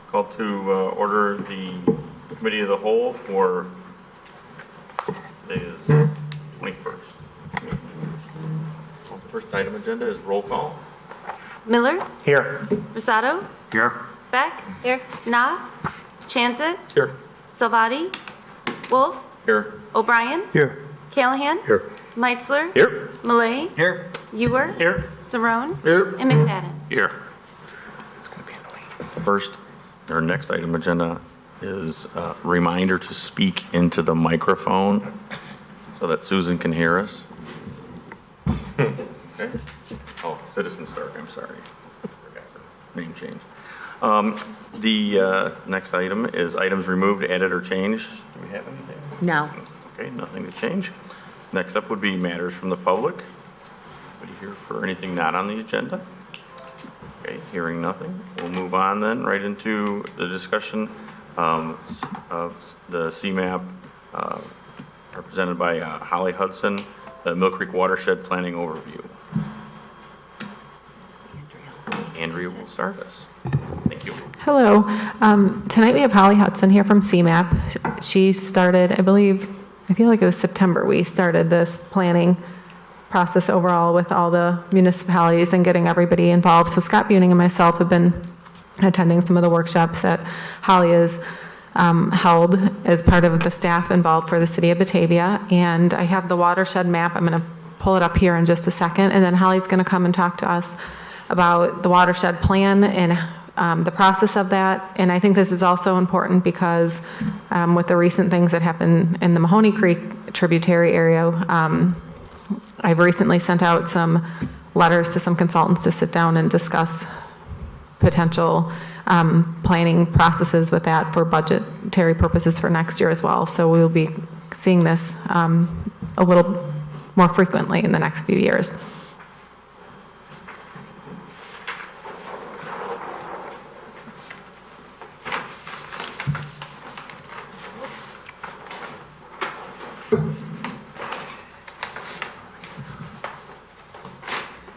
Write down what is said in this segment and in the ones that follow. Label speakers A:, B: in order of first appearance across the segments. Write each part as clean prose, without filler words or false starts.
A: Call to order the Committee of the Whole for today is 21st. The first item agenda is roll call.
B: Miller,
C: Here.
B: Rosado,
C: Here.
B: Beck,
D: Here.
B: Nah, Chancet,
C: Here.
B: Salvati, Wolf,
A: Here.
B: O'Brien,
C: Here.
B: Callahan,
C: Here.
B: Meitzler,
C: Here.
B: Malay,
C: Here.
B: Ewer,
C: Here.
B: Saron,
C: Here.
B: and McFadden.
A: Here.
C: It's going to be annoying.
A: First, our next item agenda is a reminder to speak into the microphone so that Susan can hear us. Okay. Oh, Citizen Stark, I'm sorry. Forgot her name change. The next item is items removed, added, or changed. Do we have anything?
D: No.
A: Okay, nothing to change. Next up would be matters from the public. Anybody here for anything not on the agenda? Okay, hearing nothing. We'll move on then right into the discussion of the CMAP represented by Holly Hudson, the Mill Creek Watershed Planning Overview. Andrea will start us. Thank you.
E: Hello. Tonight we have Holly Hudson here from CMAP. She started, I feel like it was September, we started this planning process overall with all the municipalities and getting everybody involved. So Scott Buning and myself have been attending some of the workshops that Holly has held as part of the staff involved for the city of Batavia. And I have the watershed map. I'm going to pull it up here in just a second. And then Holly's going to come and talk to us about the watershed plan and the process of that. And I think this is also important because with the recent things that happened in the Mahoney Creek tributary area, I've recently sent out some letters to some consultants to sit down and discuss potential planning processes with that for budgetary purposes for next year as well. So we will be seeing this a little more frequently in the next few years.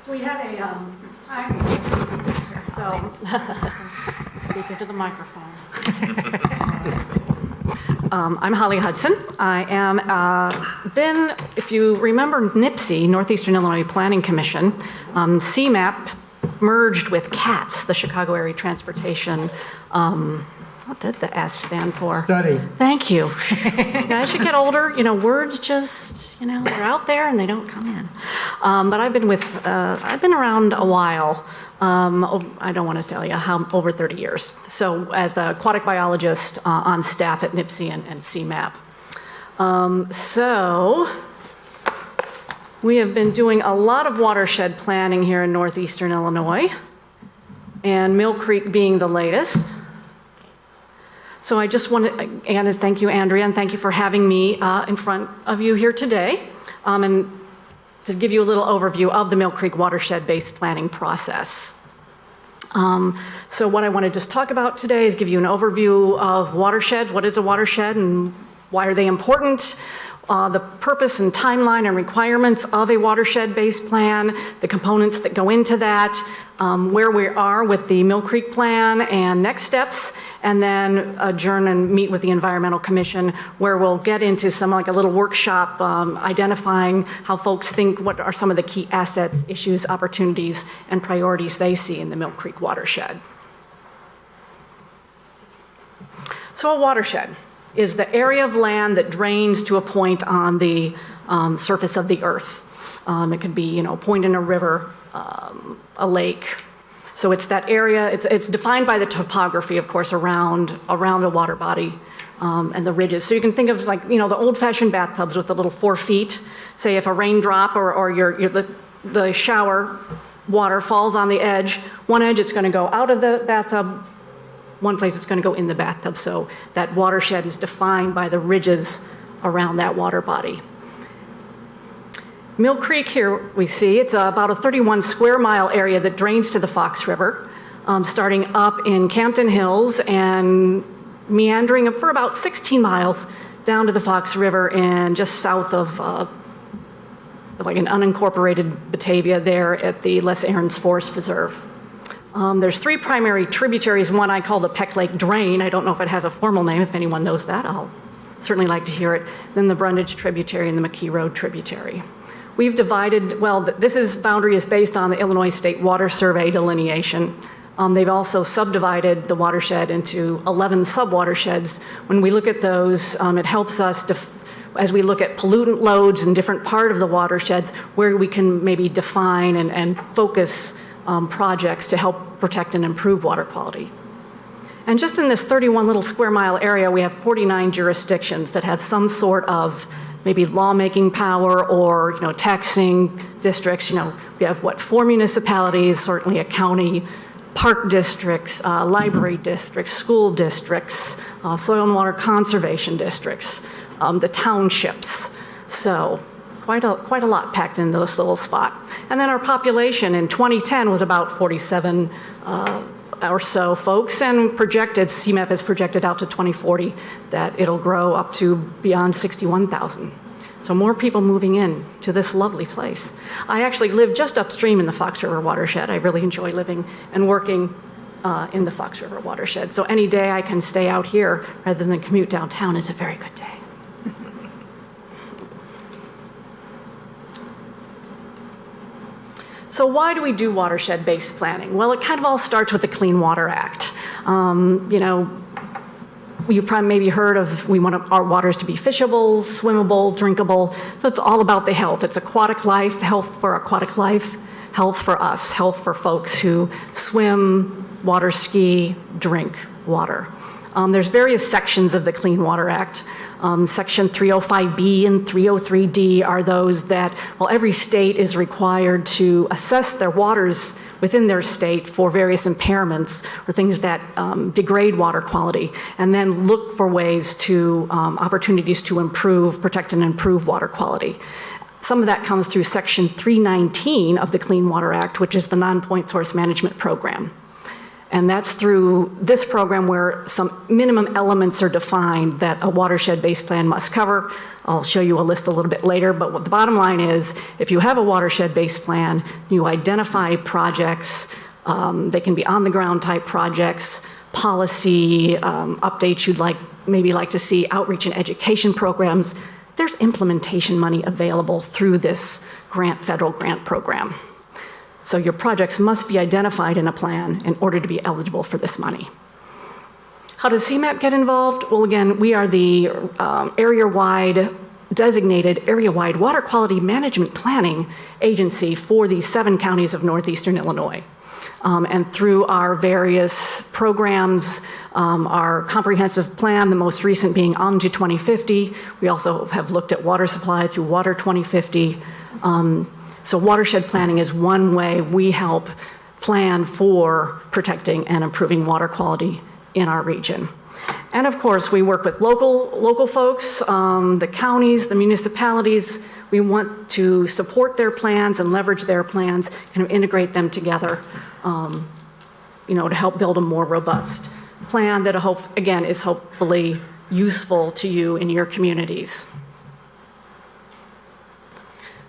D: So we had a, speaking to the microphone. I'm Holly Hudson. I am, if you remember NIPSI, Northeastern Illinois Planning Commission, CMAP merged with CATS, the Chicago Area Transportation, what did the S stand for?
C: Study.
D: Thank you. As you get older, words just, they're out there and they don't come in. But I've been around a while. I don't want to tell you how, over 30 years. So as an aquatic biologist on staff at NIPSI and CMAP. So we have been doing a lot of watershed planning here in Northeastern Illinois, and Mill Creek being the latest. So I just want to, thank you, Andrea, and thank you for having me in front of you here today, and to give you a little overview of the Mill Creek watershed-based planning process. So what I want to just talk about today is give you an overview of watersheds. What is a watershed and why are they important? The purpose and timeline and requirements of a watershed-based plan, the components that go into that, where we are with the Mill Creek plan and next steps, and then adjourn and meet with the Environmental Commission, where we'll get into some like a little workshop identifying how folks think, what are some of the key assets, issues, opportunities, and priorities they see in the Mill Creek watershed. So a watershed is the area of land that drains to a point on the surface of the earth. It could be, a point in a river, a lake. So it's that area, it's defined by the topography, of course, around a water body and the ridges. So you can think of like, the old-fashioned bathtubs with the little 4 feet. Say if a raindrop or the shower water falls on the edge, one edge it's going to go out of the bathtub, one place it's going to go in the bathtub. So that watershed is defined by the ridges around that water body. Mill Creek here we see, it's about a 31 square mile area that drains to the Fox River, starting up in Campton Hills and meandering for about 16 miles down to the Fox River and just south of like an unincorporated Batavia there at the Les Aarons Forest Preserve. There's 3 primary tributaries. One I call the Peck Lake Drain. I don't know if it has a formal name. If anyone knows that, I'll certainly like to hear it. Then the Brundage tributary and the McKee Road tributary. We've divided, well, boundary is based on the Illinois State Water Survey delineation. They've also subdivided the watershed into 11 sub-watersheds. When we look at those, it helps us, as we look at pollutant loads in different part of the watersheds, where we can maybe define and focus projects to help protect and improve water quality. And just in this 31 little square mile area, we have 49 jurisdictions that have some sort of maybe lawmaking power or, taxing districts. We have 4 municipalities, certainly a county, park districts, library districts, school districts, soil and water conservation districts, the townships. So quite a lot packed in this little spot. And then our population in 2010 was about 47 or so folks, and CMAP has projected out to 2040 that it'll grow up to beyond 61,000. So more people moving in to this lovely place. I actually live just upstream in the Fox River watershed. I really enjoy living and working in the Fox River watershed. So any day I can stay out here rather than commute downtown, it's a very good day. So why do we do watershed-based planning? Well, it kind of all starts with the Clean Water Act. You've probably maybe heard of, we want our waters to be fishable, swimmable, drinkable. So it's all about the health. It's aquatic life, health for aquatic life, health for us, health for folks who swim, water ski, drink water. There's various sections of the Clean Water Act. Section 305B and 303D are those that, well, every state is required to assess their waters within their state for various impairments or things that degrade water quality, and then look for ways to, opportunities to improve, protect and improve water quality. Some of that comes through Section 319 of the Clean Water Act, which is the non-point source management program. And that's through this program where some minimum elements are defined that a watershed-based plan must cover. I'll show you a list a little bit later, but what the bottom line is, if you have a watershed-based plan, you identify projects, they can be on-the-ground type projects, policy updates you'd maybe like to see, outreach and education programs. There's implementation money available through this federal grant program. So your projects must be identified in a plan in order to be eligible for this money. How does CMAP get involved? Well, again, we are the designated area-wide water quality management planning agency for these 7 counties of northeastern Illinois. And through our various programs, our comprehensive plan, the most recent being On to 2050, we also have looked at water supply through Water 2050. So watershed planning is one way we help plan for protecting and improving water quality in our region. And of course, we work with local folks, the counties, the municipalities. We want to support their plans and leverage their plans and integrate them together, to help build a more robust plan that, again, is hopefully useful to you in your communities.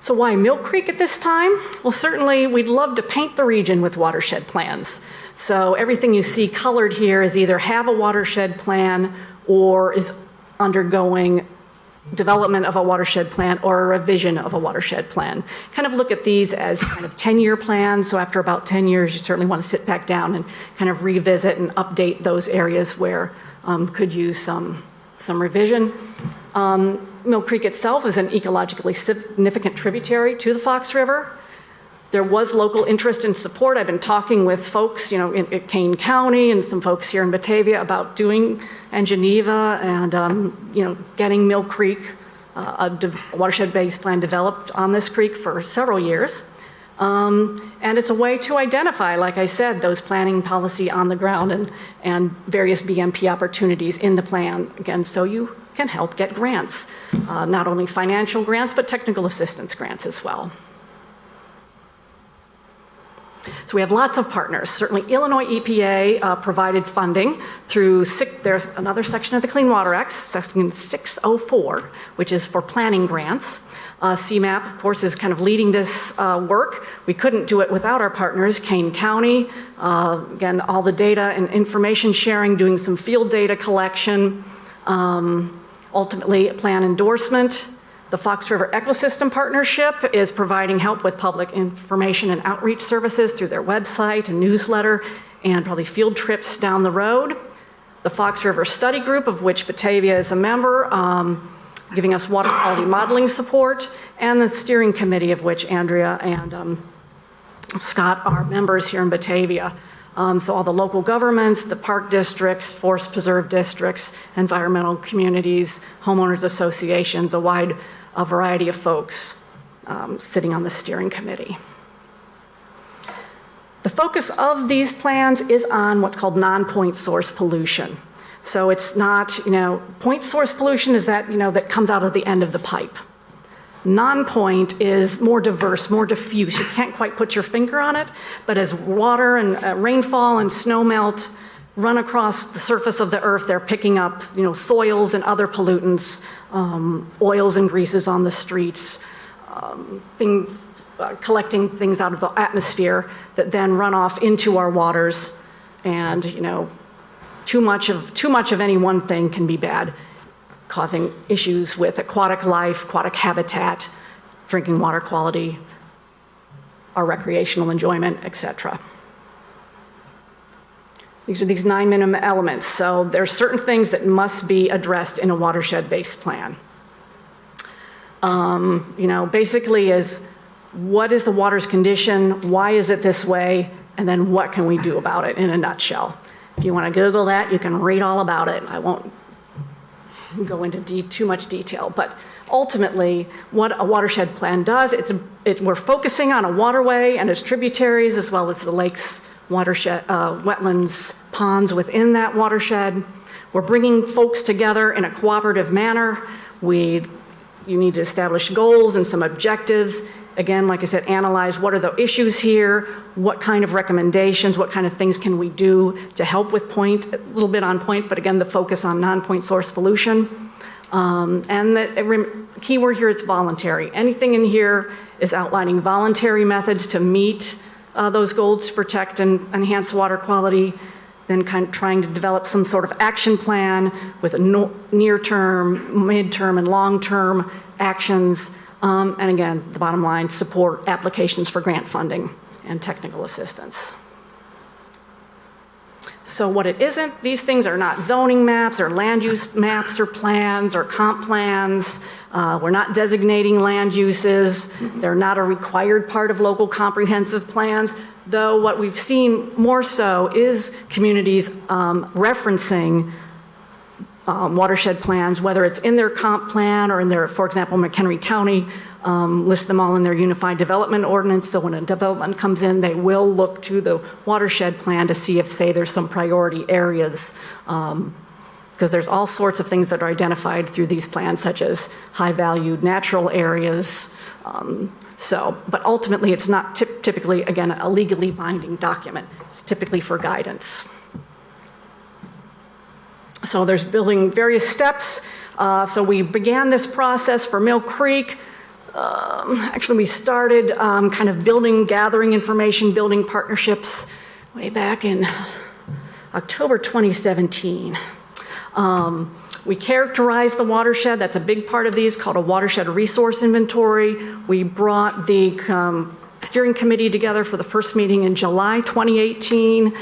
D: So why Mill Creek at this time? Well, certainly we'd love to paint the region with watershed plans. So everything you see colored here is either have a watershed plan or is undergoing development of a watershed plan or a revision of a watershed plan. Kind of look at these as kind of 10-year plans. So after about 10 years, you certainly want to sit back down and kind of revisit and update those areas where could use some revision. Mill Creek itself is an ecologically significant tributary to the Fox River. There was local interest and support. I've been talking with folks, in Kane County and some folks here in Batavia about doing, and Geneva, and getting Mill Creek, a watershed-based plan developed on this creek for several years. And it's a way to identify, like I said, those planning policy on the ground and various BMP opportunities in the plan, again, so you can help get grants, not only financial grants, but technical assistance grants as well. So we have lots of partners. Certainly Illinois EPA provided funding through, there's another section of the Clean Water Act, section 604, which is for planning grants. CMAP, of course, is kind of leading this work. We couldn't do it without our partners, Kane County. Again, all the data and information sharing, doing some field data collection, ultimately plan endorsement. The Fox River Ecosystem Partnership is providing help with public information and outreach services through their website and newsletter, and probably field trips down the road. The Fox River Study Group, of which Batavia is a member, giving us water quality modeling support, and the steering committee, of which Andrea and Scott are members here in Batavia. So all the local governments, the park districts, forest preserve districts, environmental communities, homeowners associations, a variety of folks sitting on the steering committee. The focus of these plans is on what's called non-point source pollution. So it's not, point source pollution is that, that comes out of the end of the pipe. Non-point is more diverse, more diffuse. You can't quite put your finger on it, but as water and rainfall and snow melt run across the surface of the earth, they're picking up, soils and other pollutants, oils and greases on the streets, collecting things out of the atmosphere that then run off into our waters. And, too much of any one thing can be bad, causing issues with aquatic life, aquatic habitat, drinking water quality, our recreational enjoyment, etc. These are these 9 minimum elements. So there's certain things that must be addressed in a watershed-based plan. Basically is, what is the water's condition? Why is it this way? And then what can we do about it in a nutshell? If you want to Google that, you can read all about it. I won't go into too much detail, but ultimately what a watershed plan does, we're focusing on a waterway and its tributaries, as well as the lakes, watershed, wetlands, ponds within that watershed. We're bringing folks together in a cooperative manner. You need to establish goals and some objectives. Again, like I said, analyze what are the issues here, what kind of recommendations, what kind of things can we do to help with point, a little bit on point, but again, the focus on non-point source pollution. And the key word here is voluntary. Anything in here is outlining voluntary methods to meet those goals to protect and enhance water quality, then kind of trying to develop some sort of action plan with near-term, mid-term, and long-term actions. And again, the bottom line, support applications for grant funding and technical assistance. So what it isn't, these things are not zoning maps or land use maps or plans or comp plans. We're not designating land uses. They're not a required part of local comprehensive plans, though what we've seen more so is communities referencing watershed plans, whether it's in their comp plan or in their, for example, McHenry County lists them all in their Unified Development Ordinance. So when a development comes in, they will look to the watershed plan to see if, say, there's some priority areas, because there's all sorts of things that are identified through these plans, such as high-valued natural areas. But ultimately, it's not typically, again, a legally binding document. It's typically for guidance. So there's building various steps. So we began this process for Mill Creek. Actually, we started kind of gathering information, building partnerships way back in October 2017. We characterized the watershed. That's a big part of these, called a watershed resource inventory. We brought the steering committee together for the first meeting in July 2018.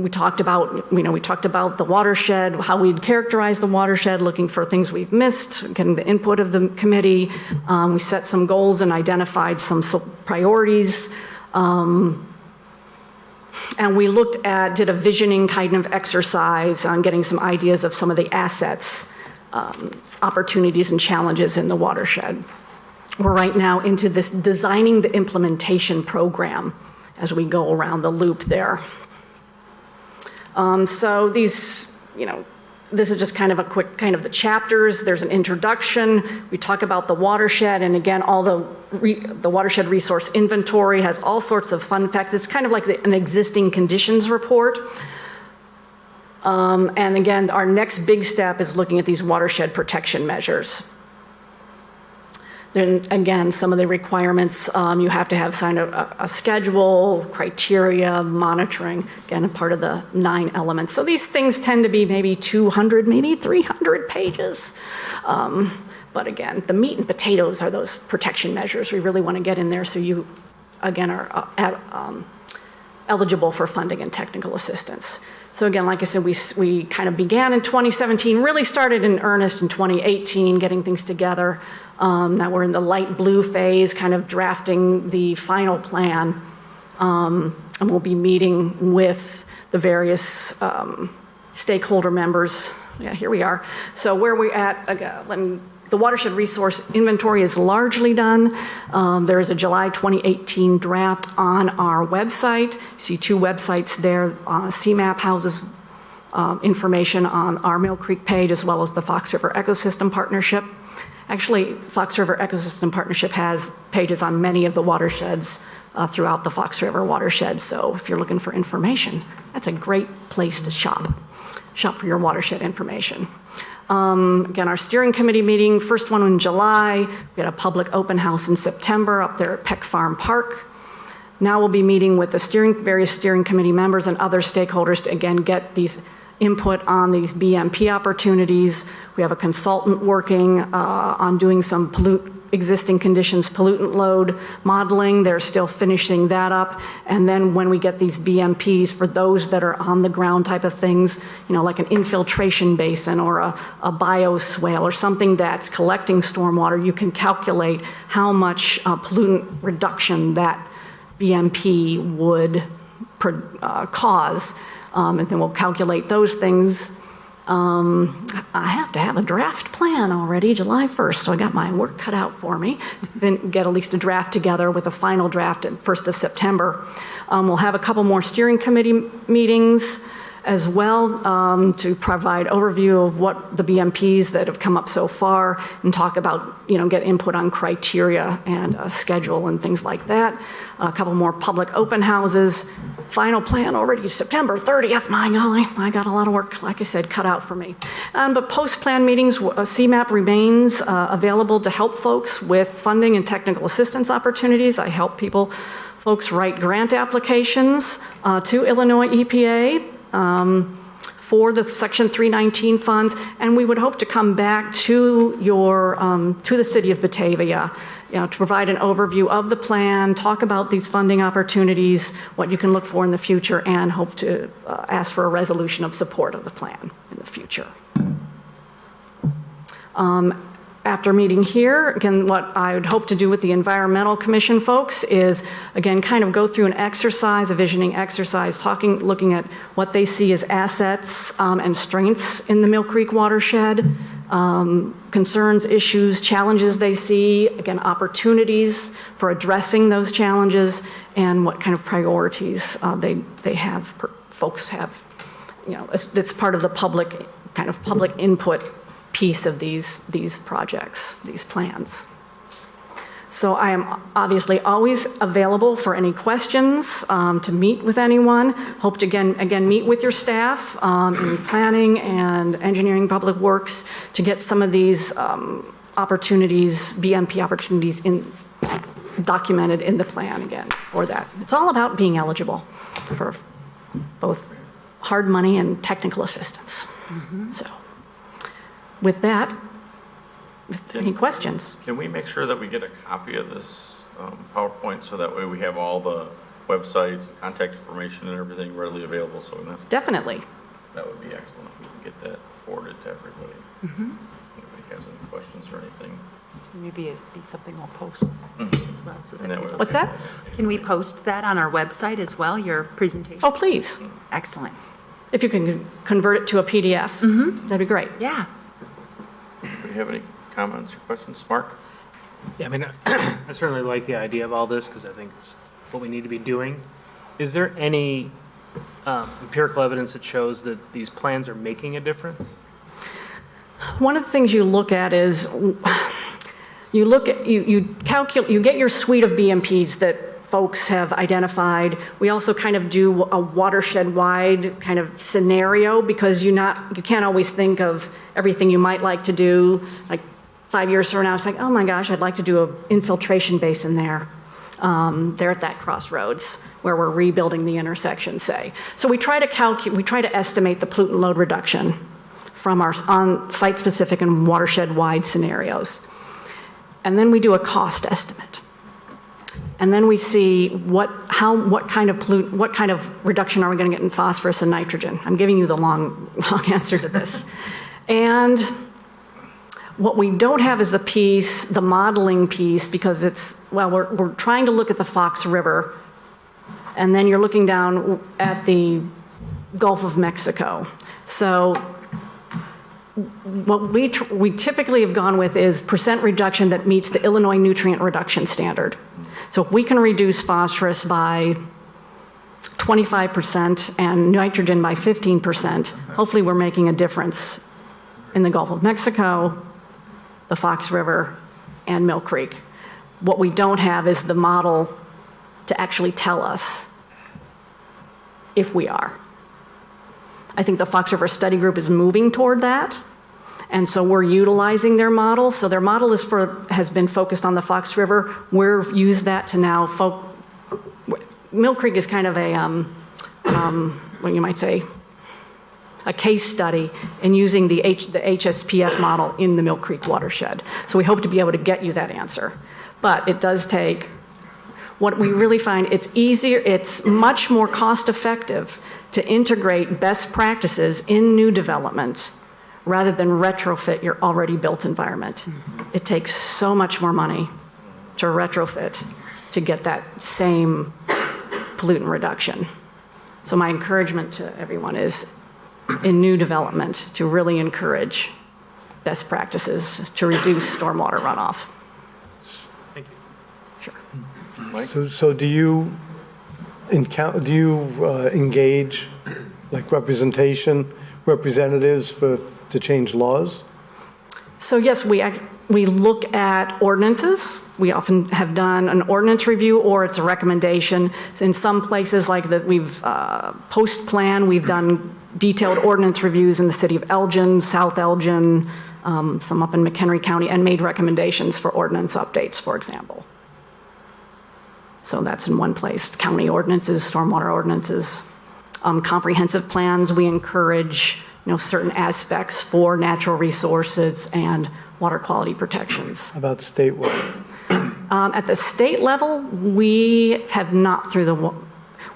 D: We talked about the watershed, how we'd characterize the watershed, looking for things we've missed, getting the input of the committee. We set some goals and identified some priorities. And we did a visioning kind of exercise on getting some ideas of some of the assets, opportunities and challenges in the watershed. We're right now into this designing the implementation program as we go around the loop there. So these, this is just kind of a quick, kind of the chapters. There's an introduction. We talk about the watershed, and again, all the watershed resource inventory has all sorts of fun facts. It's kind of like an existing conditions report. And again, our next big step is looking at these watershed protection measures. Then again, some of the requirements, you have to have signed a schedule, criteria, monitoring, again, a part of the 9 elements. So these things tend to be maybe 200, maybe 300 pages. But again, the meat and potatoes are those protection measures. We really want to get in there so you, again, are eligible for funding and technical assistance. So again, like I said, we kind of began in 2017, really started in earnest in 2018, getting things together. Now we're in the light blue phase, kind of drafting the final plan. And we'll be meeting with the various stakeholder members. Yeah, here we are. So where we're at, the watershed resource inventory is largely done. There is a July 2018 draft on our website. You see 2 websites there. CMAP houses information on our Mill Creek page as well as the Fox River Ecosystem Partnership. Actually, Fox River Ecosystem Partnership has pages on many of the watersheds throughout the Fox River watershed. So if you're looking for information, that's a great place to shop for your watershed information. Again, our steering committee meeting, first one in July. We had a public open house in September up there at Peck Farm Park. Now we'll be meeting with the various steering committee members and other stakeholders to, again, get these input on these BMP opportunities. We have a consultant working on doing some existing conditions pollutant load modeling. They're still finishing that up. And then when we get these BMPs for those that are on the ground type of things, like an infiltration basin or a bioswale or something that's collecting stormwater, you can calculate how much pollutant reduction that BMP would cause. And then we'll calculate those things. I have to have a draft plan already, July 1st, so I got my work cut out for me to get at least a draft together with a final draft at 1st of September. We'll have a couple more steering committee meetings as well to provide overview of what the BMPs that have come up so far and talk about, get input on criteria and schedule and things like that. A couple more public open houses. Final plan already September 30th. My golly, I got a lot of work, like I said, cut out for me. But post-plan meetings, CMAP remains available to help folks with funding and technical assistance opportunities. I help folks write grant applications to Illinois EPA for the Section 319 funds, and we would hope to come back to to the city of Batavia, to provide an overview of the plan, talk about these funding opportunities, what you can look for in the future, and hope to ask for a resolution of support of the plan in the future. After meeting here, again, what I would hope to do with the Environmental Commission folks is, again, kind of go through an exercise, a visioning exercise, looking at what they see as assets and strengths in the Mill Creek watershed, concerns, issues, challenges they see, again, opportunities for addressing those challenges, and what kind of priorities they have, folks have. It's part of the public input piece of these projects, these plans. So I am obviously always available for any questions, to meet with anyone. Hope to again meet with your staff in planning and engineering public works to get some of these opportunities, BMP opportunities documented in the plan again for that. It's all about being eligible for both hard money and technical assistance. So. With that, any questions?
A: Can we make sure that we get a copy of this PowerPoint so that way we have all the websites, contact information and everything readily available? So
D: Definitely.
A: That would be excellent if we can get that forwarded to everybody. If anybody has any questions or anything.
F: Maybe it'd be something we'll post as well. So that people-
D: What's that?
F: Can we post that on our website as well, your presentation?
D: Oh, please.
F: Excellent.
D: If you can convert it to a PDF, that'd be great.
F: Yeah.
A: Do you have any comments or questions? Mark?
C: Yeah, I mean, I certainly like the idea of all this because I think it's what we need to be doing. Is there any empirical evidence that shows that these plans are making a difference?
D: One of the things you look at is you look at, you calculate, you get your suite of BMPs that folks have identified. We also kind of do a watershed-wide kind of scenario because you can't always think of everything you might like to do. Like 5 years from now, it's like, oh my gosh, I'd like to do an infiltration basin there. There at that crossroads where we're rebuilding the intersection, say. So we try to estimate the pollutant load reduction from our on site-specific and watershed-wide scenarios. And then we do a cost estimate. And then we see what kind of reduction are we going to get in phosphorus and nitrogen. I'm giving you the long answer to this. And what we don't have is the modeling piece, because we're trying to look at the Fox River, and then you're looking down at the Gulf of Mexico. So what we typically have gone with is percent reduction that meets the Illinois nutrient reduction standard. So if we can reduce phosphorus by 25% and nitrogen by 15%, hopefully we're making a difference in the Gulf of Mexico, the Fox River, and Mill Creek. What we don't have is the model to actually tell us if we are. I think the Fox River Study Group is moving toward that, and so we're utilizing their model. So their model has been focused on the Fox River. We've used that to now Mill Creek is kind of a, what you might say, a case study in using the HSPF model in the Mill Creek watershed. So we hope to be able to get you that answer. But it does take, what we really find, it's much more cost effective to integrate best practices in new development rather than retrofit your already built environment. It takes so much more money to retrofit to get that same pollutant reduction. So my encouragement to everyone is, in new development, to really encourage best practices to reduce stormwater runoff.
C: Thank you.
D: Sure.
G: So do you engage like representatives to change laws?
D: So yes, we look at ordinances. We often have done an ordinance review, or it's a recommendation. In some places like that, we've post-plan, we've done detailed ordinance reviews in the city of Elgin, South Elgin, some up in McHenry County, and made recommendations for ordinance updates, for example. So that's in one place. County ordinances, stormwater ordinances, comprehensive plans. We encourage, certain aspects for natural resources and water quality protections.
G: How about statewide?
D: At the state level, we have not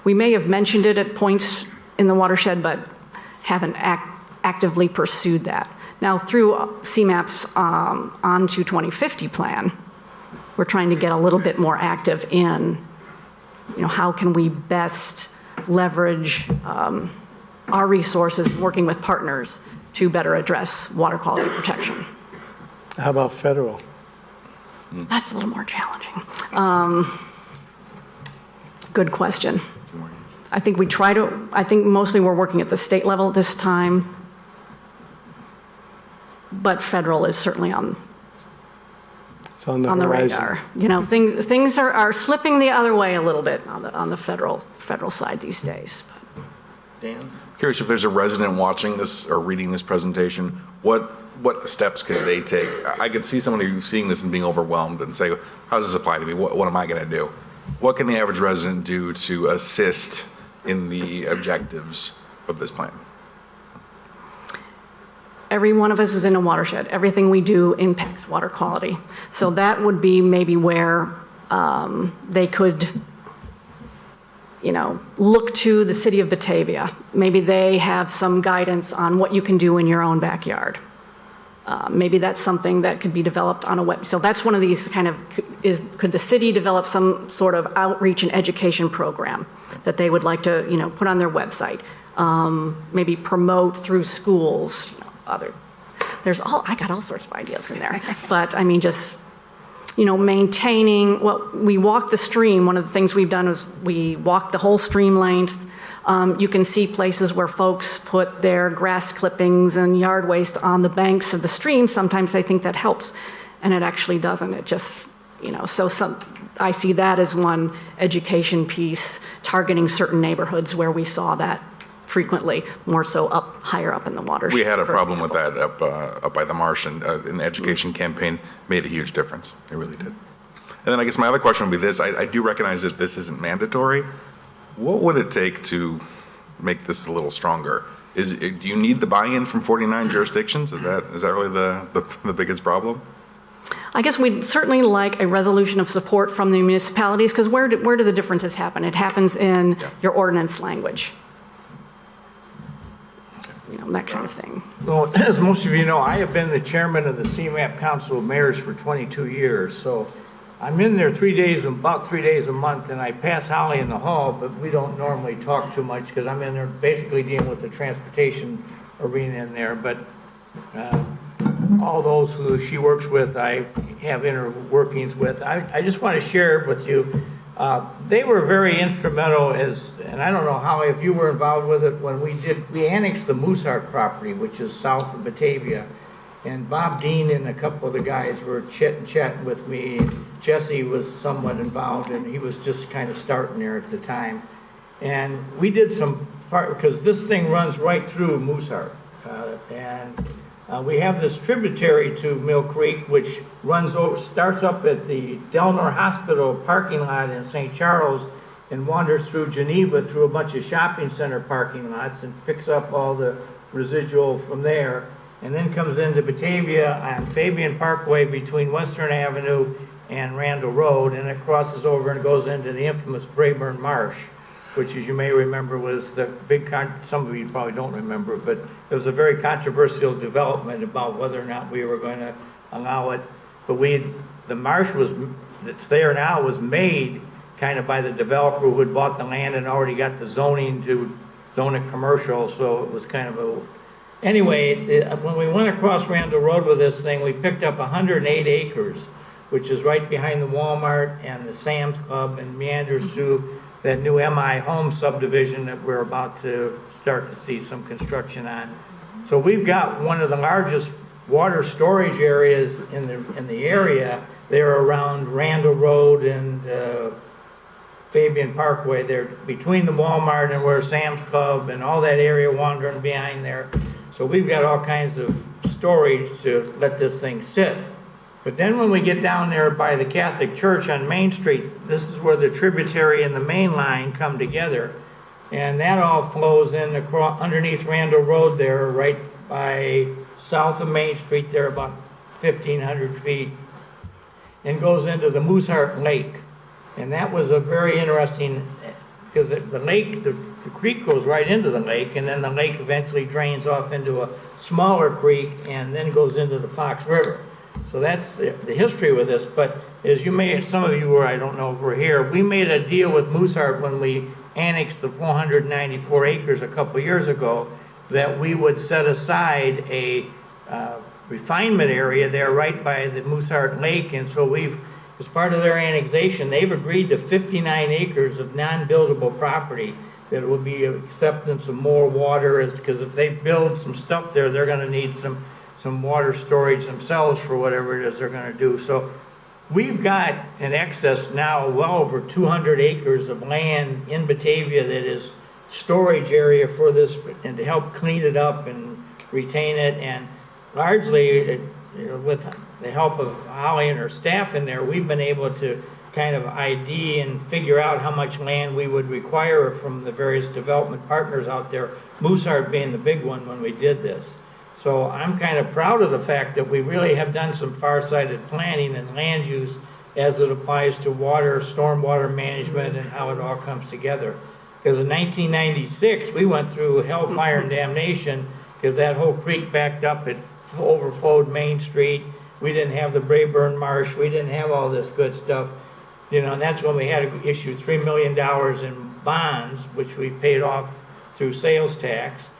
D: we may have mentioned it at points in the watershed, but haven't actively pursued that. Now, through CMAP's On to 2050 plan, we're trying to get a little bit more active in, how can we best leverage our resources, working with partners to better address water quality protection.
G: How about federal?
D: That's a little more challenging. Good question. I think mostly we're working at the state level this time, but federal is certainly on the radar. Things are slipping the other way a little bit on the federal side these days.
A: Dan?
H: Curious if there's a resident watching this or reading this presentation, what steps could they take? I could see somebody seeing this and being overwhelmed and say, how does this apply to me? What am I going to do? What can the average resident do to assist in the objectives of this plan?
D: Every one of us is in a watershed. Everything we do impacts water quality. So that would be maybe where they could, look to the city of Batavia. Maybe they have some guidance on what you can do in your own backyard. Maybe that's something that could be developed on a web. So that's one of these could the city develop some sort of outreach and education program that they would like to, put on their website? Maybe promote through schools. I got all sorts of ideas in there. But I mean, just, maintaining, we walk the stream. One of the things we've done is we walk the whole stream length. You can see places where folks put their grass clippings and yard waste on the banks of the stream. Sometimes they think that helps, and it actually doesn't. It just, I see that as one education piece, targeting certain neighborhoods where we saw that frequently, more so higher up in the watershed.
H: We had a
D: for
H: problem with
D: example.
H: that up by the marsh, and an education campaign made a huge difference. It really did. And then I guess my other question would be this. I do recognize that this isn't mandatory. What would it take to make this a little stronger? Do you need the buy-in from 49 jurisdictions? Is that really the biggest problem?
D: I guess we'd certainly like a resolution of support from the municipalities, because where do the differences happen? It happens in your ordinance language. That kind of thing.
I: Well, as most of you know, I have been the chairman of the CMAP Council of Mayors for 22 years. So I'm in there about 3 days a month, and I pass Holly in the hall, but we don't normally talk too much because I'm in there basically dealing with the transportation arena in there. But all those who she works with, I have inner workings with. I just want to share with you. They were very instrumental and I don't know how, if you were involved with it, when we annexed the Mooseheart property, which is south of Batavia. And Bob Dean and a couple of the guys were chatting with me. Jesse was somewhat involved, and he was just kind of starting there at the time. And we did because this thing runs right through Mooseheart. We have this tributary to Mill Creek, which starts up at the Delnor Hospital parking lot in St. Charles and wanders through Geneva through a bunch of shopping center parking lots and picks up all the residual from there, and then comes into Batavia on Fabian Parkway between Western Avenue and Randall Road, and it crosses over and goes into the infamous Brayburn Marsh, which, as you may remember, was the big, some of you probably don't remember, but it was a very controversial development about whether or not we were going to allow it. But the marsh that's there now was made kind of by the developer who had bought the land and already got the zoning to zone it commercial, so it was kind of anyway, when we went across Randall Road with this thing, we picked up 108 acres, which is right behind the Walmart and the Sam's Club, and meanders through that new MI home subdivision that we're about to start to see some construction on. So we've got one of the largest water storage areas in the area there around Randall Road and Fabian Parkway. They're between the Walmart and where Sam's Club and all that area wandering behind there. So we've got all kinds of storage to let this thing sit. But then when we get down there by the Catholic Church on Main Street, this is where the tributary and the main line come together. And that all flows in underneath Randall Road there, right by south of Main Street there, about 1,500 feet, and goes into the Mooseheart Lake. And that was a very interesting, because the creek goes right into the lake, and then the lake eventually drains off into a smaller creek and then goes into the Fox River. So that's the history with this. But as some of you were, I don't know if we're here, we made a deal with Mooseheart when we annexed the 494 acres a couple years ago, that we would set aside a refinement area there right by the Mooseheart Lake. And so as part of their annexation, they've agreed to 59 acres of non-buildable property that will be acceptance of more water, because if they build some stuff there, they're going to need some water storage themselves for whatever it is they're going to do. So we've got an excess now well over 200 acres of land in Batavia that is storage area for this, and to help clean it up and retain it. And largely, with the help of Holly and her staff in there, we've been able to kind of ID and figure out how much land we would require from the various development partners out there, Mooseheart being the big one when we did this. So I'm kind of proud of the fact that we really have done some far-sighted planning and land use as it applies to water, stormwater management, and how it all comes together. Because in 1996, we went through hellfire and damnation because that whole creek backed up, it overflowed Main Street. We didn't have the Brayburn Marsh. We didn't have all this good stuff. And that's when we had to issue $3 million in bonds, which we paid off through sales tax.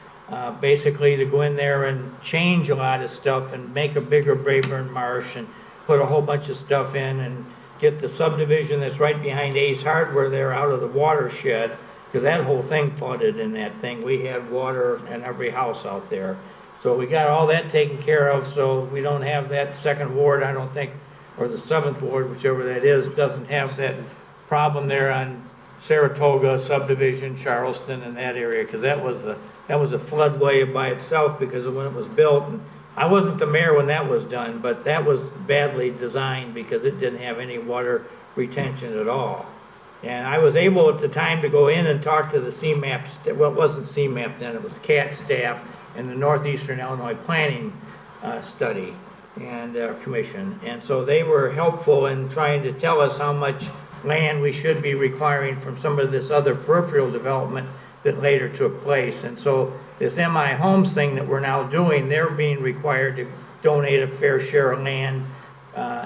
I: Basically to go in there and change a lot of stuff and make a bigger Brayburn Marsh and put a whole bunch of stuff in and get the subdivision that's right behind Ace Hardware there out of the watershed. because that whole thing flooded in that thing. We had water in every house out there. So we got all that taken care of, so we don't have that second ward, I don't think, or the seventh ward, whichever that is, doesn't have that problem there on Saratoga subdivision, Charleston, and that area, because that was a floodway by itself because of when it was built. And I wasn't the mayor when that was done, but that was badly designed because it didn't have any water retention at all. And I was able at the time to go in and talk to the CMAP, well, it wasn't CMAP then, it was CAT staff and the Northeastern Illinois Planning Study and Commission. And so they were helpful in trying to tell us how much land we should be requiring from some of this other peripheral development that later took place. And so this MI Homes thing that we're now doing, they're being required to donate a fair share of land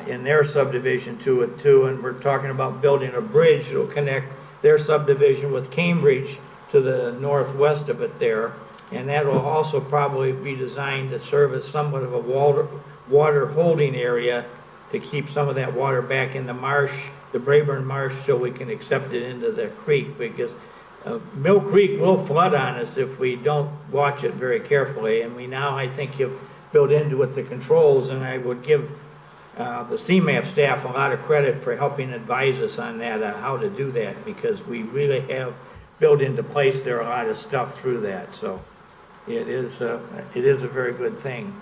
I: in their subdivision to it too. And we're talking about building a bridge that'll connect their subdivision with Cambridge to the northwest of it there. And that will also probably be designed to serve as somewhat of a water holding area to keep some of that water back in the marsh, the Brayburn Marsh, so we can accept it into the creek, because Mill Creek will flood on us if we don't watch it very carefully. And we now, I think, have built into it the controls, and I would give the CMAP staff a lot of credit for helping advise us on that, how to do that, because we really have built into place there a lot of stuff through that. So it is a very good thing.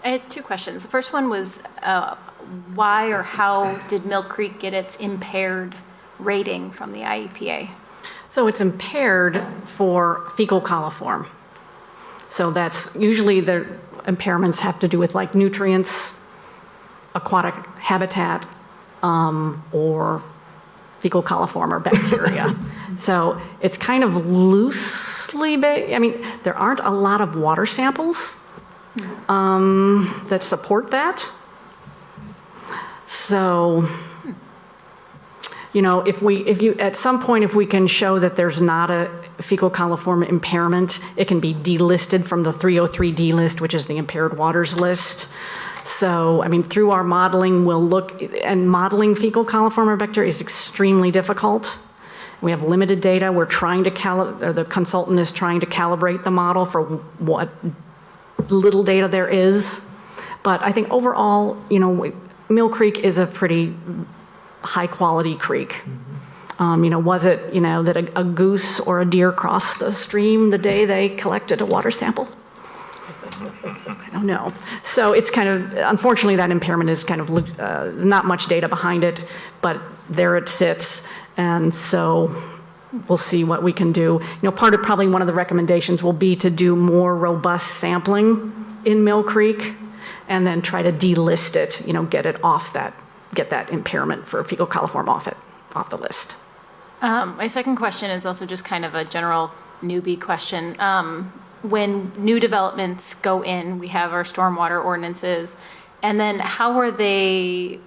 J: I had two questions. The first one was why or how did Mill Creek get its impaired rating from the IEPA?
D: So it's impaired for fecal coliform. So that's usually the impairments have to do with like nutrients, aquatic habitat, or fecal coliform or bacteria. So it's kind of loosely based. I mean, there aren't a lot of water samples that support that. So, you know, if you at some point, if we can show that there's not a fecal coliform impairment, it can be delisted from the 303D list, which is the impaired waters list. So, I mean, through our modeling, we'll look, and modeling fecal coliform or bacteria is extremely difficult. We have limited data. We're trying to the consultant is trying to calibrate the model for what little data there is. But I think overall, you know, Mill Creek is a pretty high quality creek. You know, was it, you know, that a goose or a deer crossed the stream the day they collected a water sample? I don't know. So it's kind of, unfortunately, that impairment is kind of not much data behind it, but there it sits. And so we'll see what we can do. You know, probably one of the recommendations will be to do more robust sampling in Mill Creek and then try to delist it, you know, get that impairment for fecal coliform off the list.
J: My second question is also just kind of a general newbie question. When new developments go in, we have our stormwater ordinances, and then how are they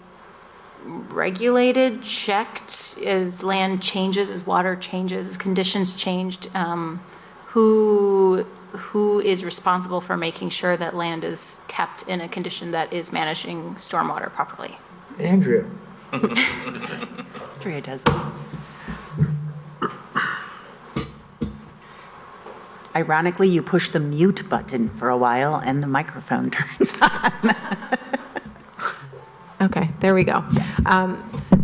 J: regulated, checked as land changes, as water changes, as conditions changed? Who is responsible for making sure that land is kept in a condition that is managing stormwater properly?
I: Andrea.
F: Andrea does. Ironically, you push the mute button for a while and the microphone turns on.
E: Okay, there we go.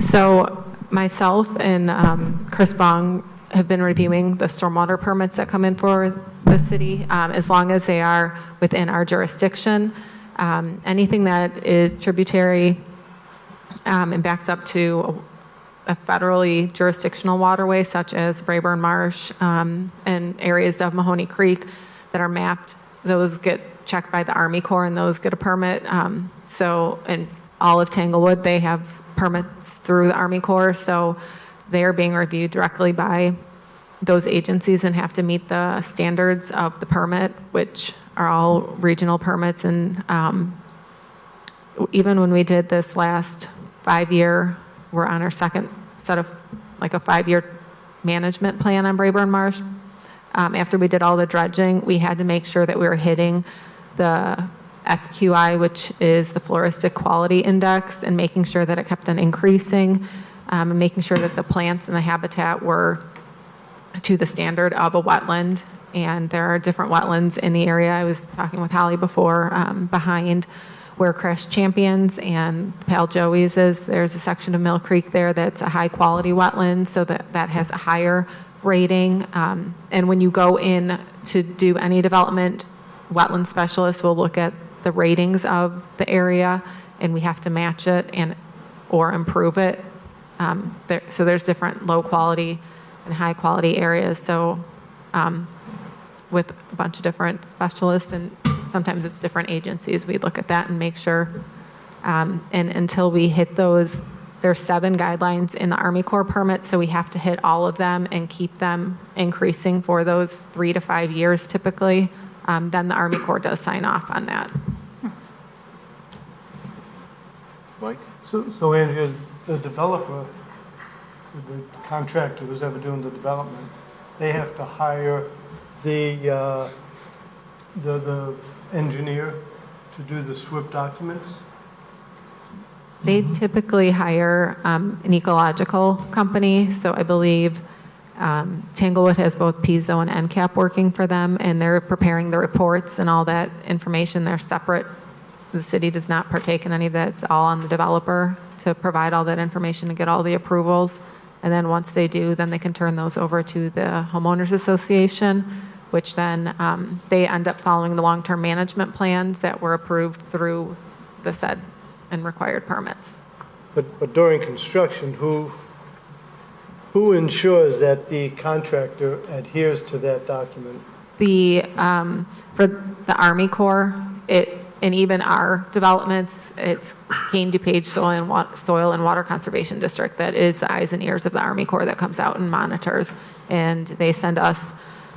E: So myself and Chris Bong have been reviewing the stormwater permits that come in for the city, as long as they are within our jurisdiction. Anything that is tributary and backs up to a federally jurisdictional waterway, such as Brayburn Marsh and areas of Mahoney Creek that are mapped, those get checked by the Army Corps and those get a permit. So in all of Tanglewood, they have permits through the Army Corps, so they are being reviewed directly by those agencies and have to meet the standards of the permit, which are all regional permits. And even when we did this last 5-year, we're on our second set of like a 5-year management plan on Brayburn Marsh. After we did all the dredging, we had to make sure that we were hitting the FQI, which is the Floristic Quality Index, and making sure that it kept on increasing. and making sure that the plants and the habitat were to the standard of a wetland. And there are different wetlands in the area. I was talking with Holly before, behind where Crash Champions and Pal Joey's is. There's a section of Mill Creek there that's a high-quality wetland, so that has a higher rating. And when you go in to do any development, wetland specialists will look at the ratings of the area, and we have to match it or improve it. So there's different low-quality and high-quality areas. So with a bunch of different specialists, and sometimes it's different agencies, we look at that and make sure. And until we hit those, there's 7 guidelines in the Army Corps permit, so we have to hit all of them and keep them increasing for those 3 to 5 years typically. Then the Army Corps does sign off on that.
H: Mike?
G: So Andrea, the developer, the contractor who's ever doing the development, they have to hire the engineer to do the SWIP documents?
E: They typically hire an ecological company, so I believe Tanglewood has both PISO and NCAP working for them, and they're preparing the reports and all that information. They're separate. The city does not partake in any of that. It's all on the developer to provide all that information and get all the approvals. And then once they do, then they can turn those over to the homeowners association, which then they end up following the long-term management plans that were approved through the said and required permits.
G: But during construction, who ensures that the contractor adheres to that document?
E: For the Army Corps, and even our developments, it's Kane DuPage Soil and Water Conservation District that is the eyes and ears of the Army Corps that comes out and monitors. And they send us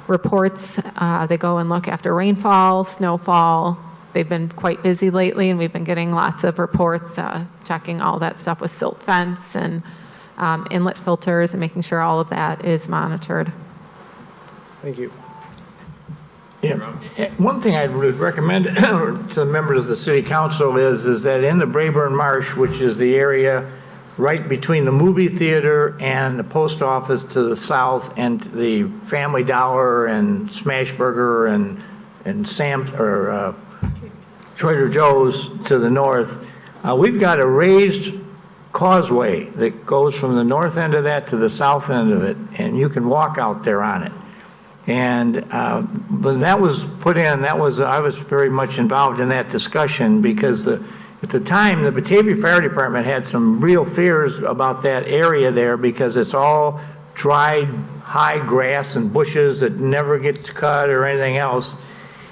E: reports. They go and look after rainfall, snowfall. They've been quite busy lately, and we've been getting lots of reports, checking all that stuff with silt fence and inlet filters and making sure all of that is monitored.
G: Thank you.
I: Yeah. One thing I would recommend to the members of the city council is that in the Brayburn Marsh, which is the area right between the movie theater and the post office to the south, and the Family Dollar and Smashburger and Sam's or Trader Joe's to the north, we've got a raised causeway that goes from the north end of that to the south end of it, and you can walk out there on it. And when that was put in, I was very much involved in that discussion, because at the time, the Batavia Fire Department had some real fears about that area there, because it's all dried high grass and bushes that never get cut or anything else.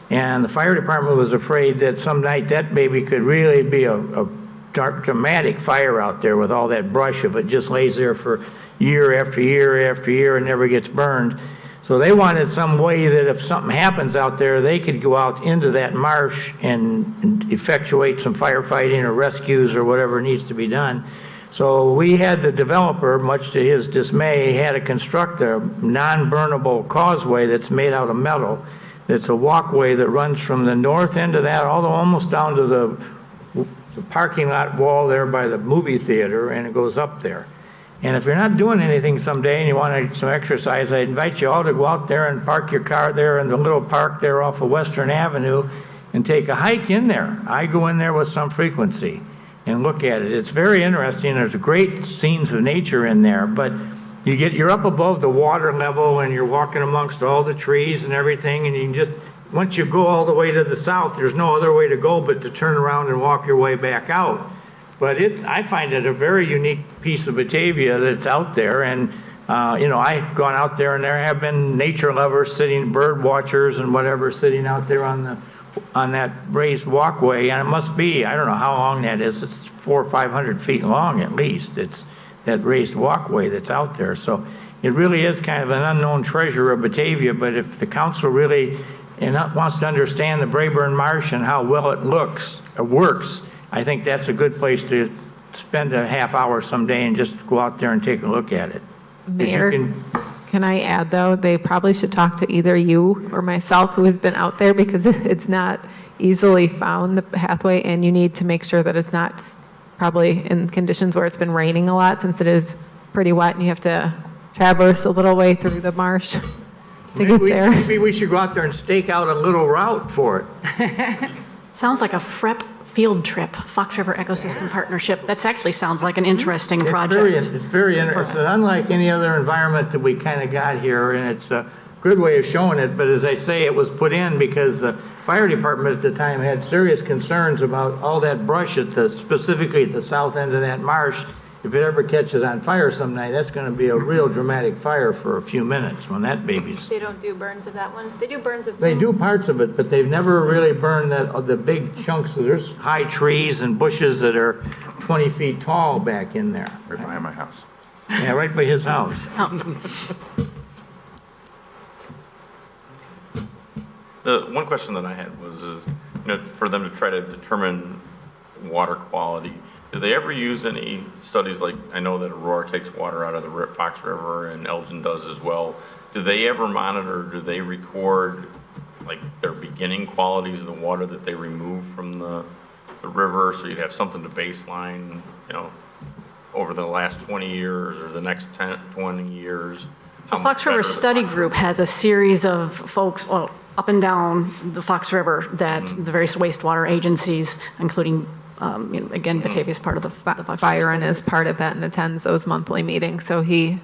I: And the fire department was afraid that some night that baby could really be a dramatic fire out there with all that brush if it just lays there for year after year after year and never gets burned. So they wanted some way that if something happens out there, they could go out into that marsh and effectuate some firefighting or rescues or whatever needs to be done. So we had the developer, much to his dismay, had to construct a non-burnable causeway that's made out of metal. It's a walkway that runs from the north end of that, almost down to the parking lot wall there by the movie theater, and it goes up there. And if you're not doing anything someday and you want some exercise, I invite you all to go out there and park your car there in the little park there off of Western Avenue and take a hike in there. I go in there with some frequency and look at it. It's very interesting. There's great scenes of nature in there, but you're up above the water level and you're walking amongst all the trees and everything, and you can just, once you go all the way to the south, there's no other way to go but to turn around and walk your way back out. But I find it a very unique piece of Batavia that's out there. And, I've gone out there and there have been nature lovers sitting, bird watchers and whatever, sitting out there on that raised walkway. And it must be, I don't know how long that is. It's 400 or 500 feet long at least. It's that raised walkway that's out there. So it really is kind of an unknown treasure of Batavia. But if the council really wants to understand the Brayburn Marsh and how well it works, I think that's a good place to spend a half hour someday and just go out there and take a look at it.
E: Mayor, can I add, though, they probably should talk to either you or myself who has been out there, because it's not easily found, the pathway, and you need to make sure that it's not probably in conditions where it's been raining a lot, since it is pretty wet and you have to traverse a little way through the marsh to get there.
I: Maybe we should go out there and stake out a little route for it.
D: Sounds like a FREP field trip, Fox River Ecosystem Partnership. That actually sounds like an interesting project.
I: It's very interesting, unlike any other environment that we kind of got here, and it's a good way of showing it, but as I say, it was put in because the fire department at the time had serious concerns about all that brush specifically at the south end of that marsh. If it ever catches on fire some night, that's going to be a real dramatic fire for a few minutes when that baby's...
J: They don't do burns of that one? They do burns of some?
I: They do parts of it, but they've never really burned the big chunks. There's high trees and bushes that are 20 feet tall back in there.
H: Right behind my house.
I: Yeah, right by his house.
A: The one question that I had was, for them to try to determine water quality, do they ever use any studies like, I know that Aurora takes water out of the Fox River and Elgin does as well. Do they ever monitor, do they record like their beginning qualities of the water that they remove from the river? So you'd have something to baseline, over the last 20 years or the next 10, 20 years.
D: The Fox River Study Group has a series of folks up and down the Fox River that the various wastewater agencies, including, again, Batavia's part of the Fox River.
E: Byron is part of that and attends those monthly meetings, so he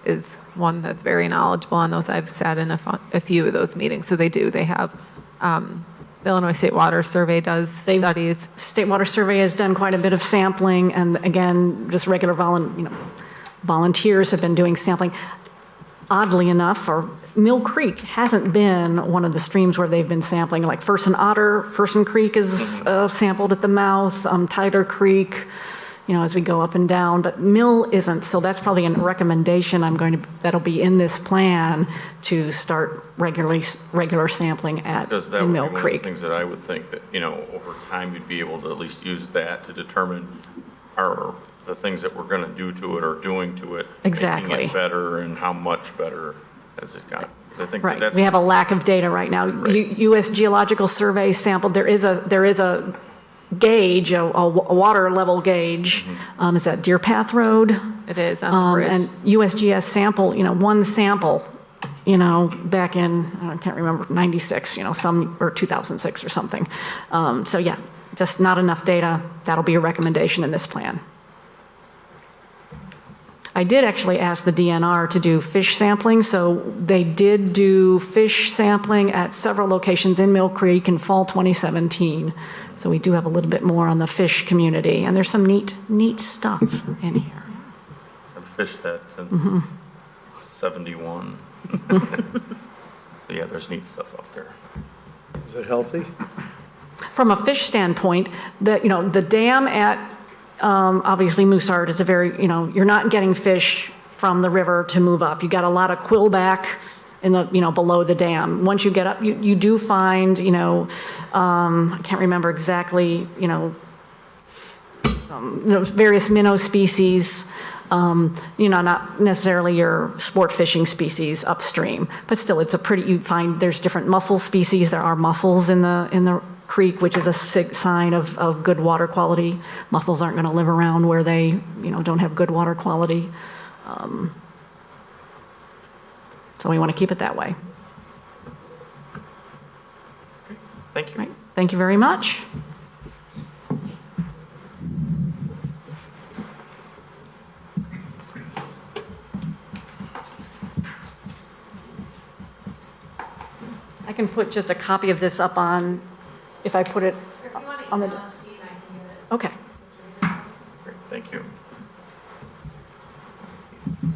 E: is one that's very knowledgeable on those. I've sat in a few of those meetings, so they have, the Illinois State Water Survey does studies.
D: State Water Survey has done quite a bit of sampling, and again, just regular volunteers have been doing sampling. Oddly enough, Mill Creek hasn't been one of the streams where they've been sampling. Like Fersen Creek is sampled at the mouth, Tyler Creek, as we go up and down, but Mill isn't. So that's probably a recommendation that'll be in this plan to start regular sampling at
A: Because that
D: in
A: would be
D: Mill
A: one
D: Creek.
A: of the things that I would think that, over time you'd be able to at least use that to determine the things that we're going to do to it or doing to it.
D: Exactly.
A: Making it better and how much better has it got. 'Cause I think
D: Right.
A: that's.
D: We have a lack of data right now.
A: Right.
D: U.S. Geological Survey sampled. There is a gauge, a water level gauge. Is that Deer Path Road?
E: It is on the bridge.
D: And USGS sample, one sample, back in, I can't remember, 96, or 2006 or something. So yeah, just not enough data. That'll be a recommendation in this plan. I did actually ask the DNR to do fish sampling, so they did do fish sampling at several locations in Mill Creek in fall 2017. So we do have a little bit more on the fish community, and there's some neat stuff in here.
A: I've fished that since 71. So yeah, there's neat stuff out there.
G: Is it healthy?
D: From a fish standpoint, the dam at obviously Mooseheart is a very, you're not getting fish from the river to move up. You got a lot of quillback in the, below the dam. Once you get up, you do find, I can't remember exactly, various minnow species, not necessarily your sport fishing species upstream, but still it's you find there's different mussel species. There are mussels in the creek, which is a sign of good water quality. Mussels aren't going to live around where they, don't have good water quality. So we want to keep it that way.
A: Thank you.
D: Right. Thank you very much. I can put just a copy of this up on, if I put it on the. Okay.
A: Great, thank you.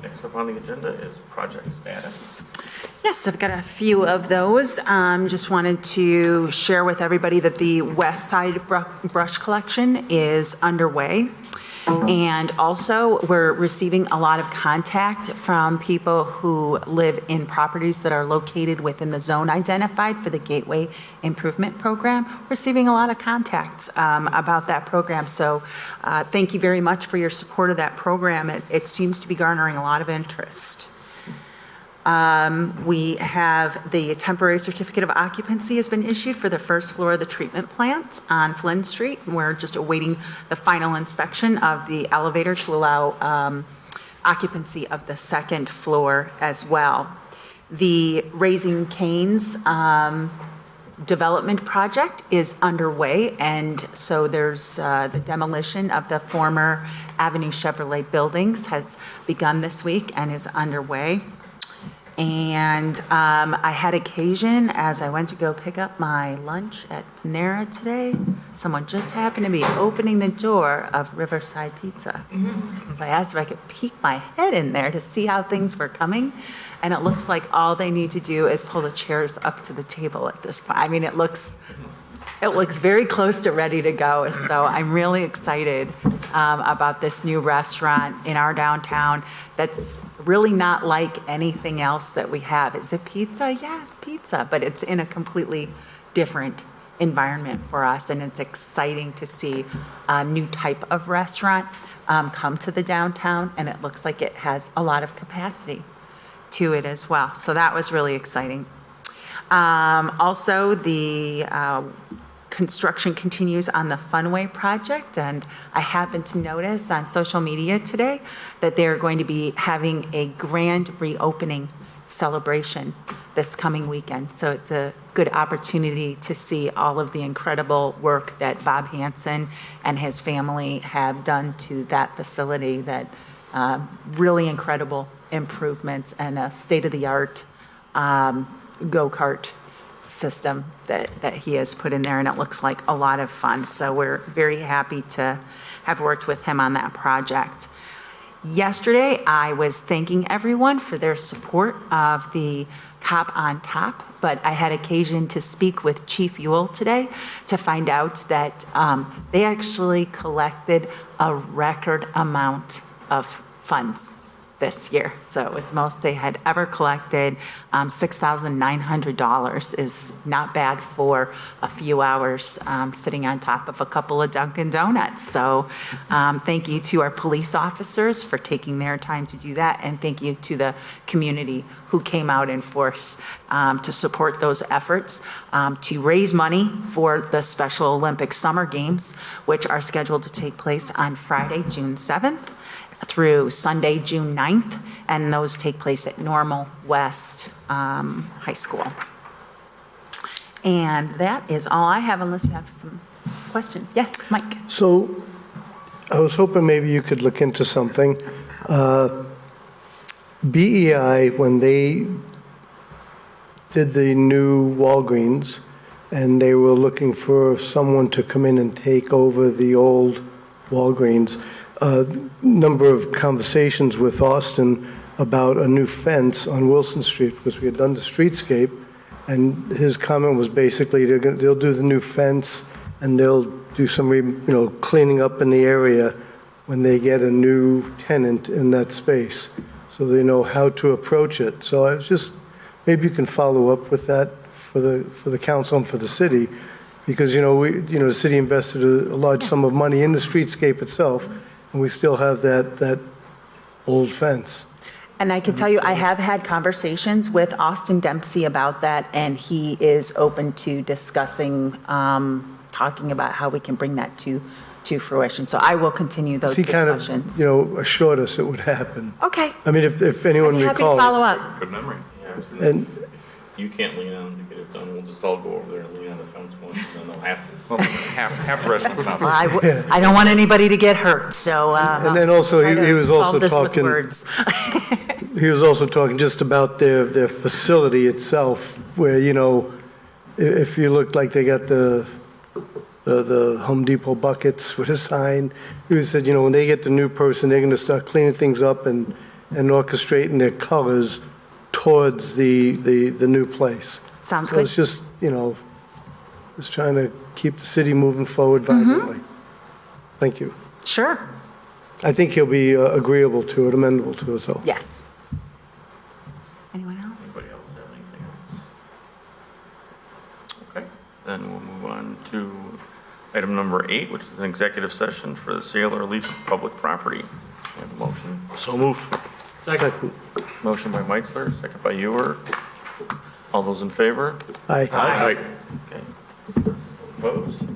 A: Next up on the agenda is project status.
F: Yes, I've got a few of those. Just wanted to share with everybody that the West Side brush collection is underway. And also, we're receiving a lot of contact from people who live in properties that are located within the zone identified for the Gateway Improvement Program. Receiving a lot of contacts about that program. So thank you very much for your support of that program. It seems to be garnering a lot of interest. We have the temporary certificate of occupancy has been issued for the first floor of the treatment plant on Flynn Street. We're just awaiting the final inspection of the elevator to allow occupancy of the second floor as well. The Raising Cane's development project is underway, and so there's the demolition of the former Avenue Chevrolet buildings has begun this week and is underway. And I had occasion, as I went to go pick up my lunch at Panera today, someone just happened to be opening the door of Riverside Pizza. So I asked if I could peek my head in there to see how things were coming. And it looks like all they need to do is pull the chairs up to the table at this point. I mean, it looks very close to ready to go. So I'm really excited about this new restaurant in our downtown that's really not like anything else that we have. Is it pizza? Yeah, it's pizza, but it's in a completely different environment for us. And it's exciting to see a new type of restaurant come to the downtown. And it looks like it has a lot of capacity to it as well. So that was really exciting. Also, the construction continues on the Funway project, and I happened to notice on social media today that they're going to be having a grand reopening celebration this coming weekend. So it's a good opportunity to see all of the incredible work that Bob Hansen and his family have done to that facility, that really incredible improvements and a state-of-the-art go-kart system that he has put in there, and it looks like a lot of fun. So we're very happy to have worked with him on that project. Yesterday, I was thanking everyone for their support of the Cop on Top, but I had occasion to speak with Chief Ewell today to find out that they actually collected a record amount of funds this year. So it was the most they had ever collected. $6,900 is not bad for a few hours sitting on top of a couple of Dunkin' Donuts. So thank you to our police officers for taking their time to do that, and thank you to the community who came out in force to support those efforts to raise money for the Special Olympics Summer Games, which are scheduled to take place on Friday, June 7th. Through Sunday, June 9th, and those take place at Normal West High School. And that is all I have, unless you have some questions. Yes, Mike?
G: So I was hoping maybe you could look into something. BEI, when they did the new Walgreens, and they were looking for someone to come in and take over the old Walgreens, number of conversations with Austin about a new fence on Wilson Street, because we had done the streetscape, and his comment was basically they'll do the new fence and they'll do some cleaning up in the area when they get a new tenant in that space, so they know how to approach it. So I was just, maybe you can follow up with that for the council and for the city, because the city invested a large sum of money in the streetscape itself. And we still have that old fence.
F: And I can tell you, I have had conversations with Austin Dempsey about that, and he is open to discussing, talking about how we can bring that to fruition. So I will continue those discussions.
G: He kind of, assured us it would happen.
F: Okay.
G: I mean, if anyone
F: I'd be happy to
G: recalls.
F: follow up.
A: Good memory. Yeah.
G: And
A: You can't lean on to get it done. We'll just all go over there and lean on the fence once, and then they'll have to.
H: Well, half the restaurant's not.
F: Well, I don't want anybody to get hurt, so.
G: And then also, he was also talking.
F: Words.
G: He was also talking just about their facility itself, where, if you look like they got the Home Depot buckets with a sign, he said, when they get the new person, they're going to start cleaning things up and orchestrating their colors towards the new place.
F: Sounds
G: So
F: good.
G: it's just, just trying to keep the city moving forward vibrantly. Thank you.
F: Sure.
G: I think he'll be agreeable to it, amenable to it, so.
F: Yes. Anyone else?
A: Anybody else have anything else? Okay, then we'll move on to item number 8, which is an executive session for the sale or lease of public property. We have a motion.
G: So moved. Second.
A: Motion by Meitzler, second by Ewer. All those in favor?
G: Aye.
A: Okay. Opposed?